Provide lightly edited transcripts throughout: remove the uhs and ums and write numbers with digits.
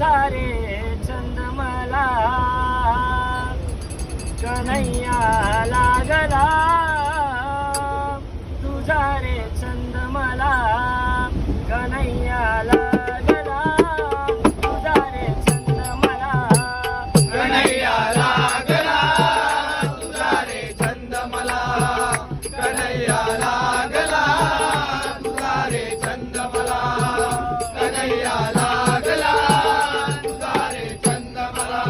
तुझा रे छंद मला कन्हैया लागला तुझा रे छंद मला कन्हैया लागला तुझा रे छंद मला कन्हैया लागला तुझा रे छंद मला कन्हैया लागला तुझा रे छंद मला कन्हैया लागला तुझा रे छंद मला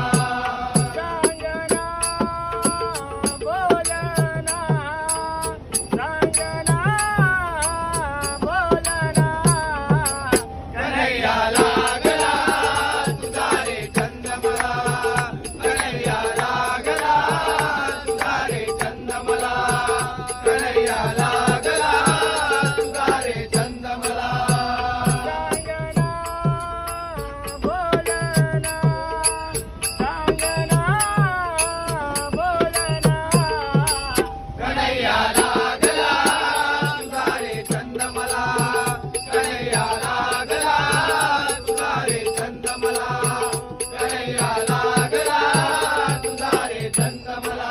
सांगना बोलना सांगना बोलना कन्हैया लागला तुझा रे छंद मला कन्हैया लागला तुझा रे छंद मला कन्हैया लागला तुझा रे छंद मला सांगना बोलना सांगना बोलना कन्हैया लागला तुझा रे छंद मला कन्हैया लागला तुझा रे छंद मला कन्हैया लागला तुझा रे छंद मला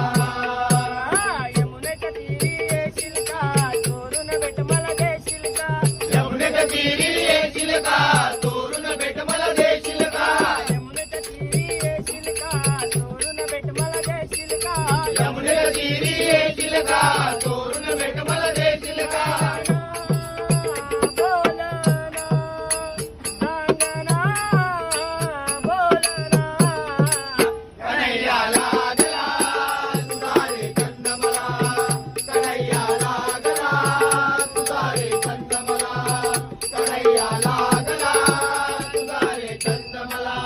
यमुनेच्या तीरी येशील का चोरून भेट मला देशील का यमुनेच्या तीरी येशील का चोरून भेट मला देशील का यमुनेच्या तीरी येशील का चोरून भेट मला देशील का यमुनेच्या तीरी येशील का चोरून भेट मला देशील का बोलना सांगना बोलना कन्हैया लागला तुझा रे छंद मला कन्हैया लागला तुझा रे छंद मला कन्हैया लागला तुझा रे छंद मला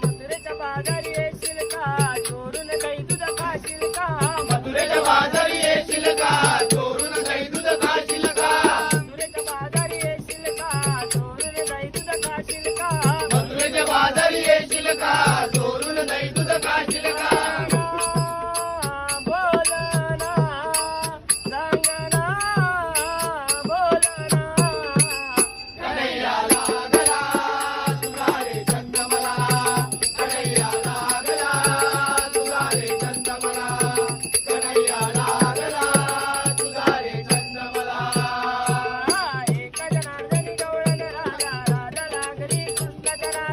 मथुरेच्या बाजारी येशील का चोरून काही दूध खाशील का मथुरेच्या बाजारी येशील का चोरून काही दूध खाशील का मथुरेच्या बाजारी येशील का चोरून काही दूध खाशील का मथुरेच्या बाजारी येशील का चोरून काही दूध खाशील का बोलना सांगना बोलना कन्हैया लागला तुझा रे छंद मला कन्हैया लागला तुझा रे छंद मला कन्हैया लागला तुझा रे छंद मला एका जनार्दनी गवळण राजा राजा लागली कृष्णाच्या